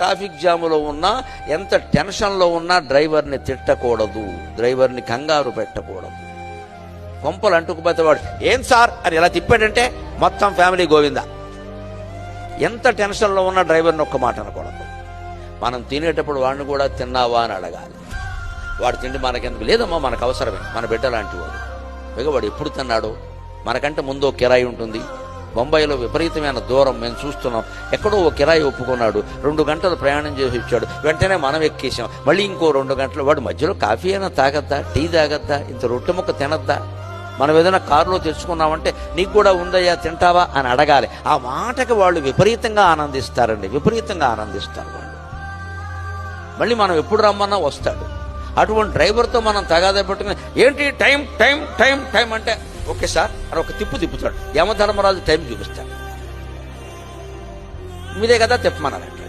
Traffic జాములో ఉన్నా, ఎంత టెన్షన్లో ఉన్నా డ్రైవర్ని తిట్టకూడదు, డ్రైవర్ని కంగారు పెట్టకూడదు. కొంపలు అంటుకుపోతే వాడు ఏం సార్ అని ఇలా తిప్పాడంటే మొత్తం ఫ్యామిలీ గోవిందా. ఎంత టెన్షన్లో ఉన్నా డ్రైవర్ని ఒక్క మాట అనకూడదు. మనం తినేటప్పుడు వాడిని కూడా తిన్నావా అని అడగాలి. వాడు తిండి మనకెందుకు, లేదమ్మా మనకు అవసరమే, మన బిడ్డ లాంటి వాడు. పైగా వాడు ఎప్పుడు తిన్నాడు, మనకంటే ముందు ఓ కిరాయి ఉంటుంది. బొంబాయిలో విపరీతమైన దూరం మేము చూస్తున్నాం. ఎక్కడో ఓ కిరాయి ఒప్పుకున్నాడు, 2 గంటలు ప్రయాణం చేసి వచ్చాడు. వెంటనే మనం ఎక్కేసాం. మళ్ళీ ఇంకో 2 గంటలు. వాడు మధ్యలో కాఫీ అయినా తాగద్దా, టీ తాగద్దా, ఇంత రొట్టె ముక్క తినద్దా? మనం ఏదైనా కారులో తెచ్చుకున్నామంటే నీకు కూడా ఉందయ్యా తింటావా అని అడగాలి. ఆ మాటకి వాళ్ళు విపరీతంగా ఆనందిస్తారండి, విపరీతంగా ఆనందిస్తారు వాళ్ళు. మళ్ళీ మనం ఎప్పుడు రమ్మన్నా వస్తాడు. అటువంటి డ్రైవర్తో మనం తగాదా పెట్టుకుని ఏంటి టైం టైం టైం టైం అంటే ఓకే సార్ అని ఒక తిప్పుతాడు. యమధర్మరాజు టైం చూపిస్తాడు. మీదే కదా తిప్పమన్నారు.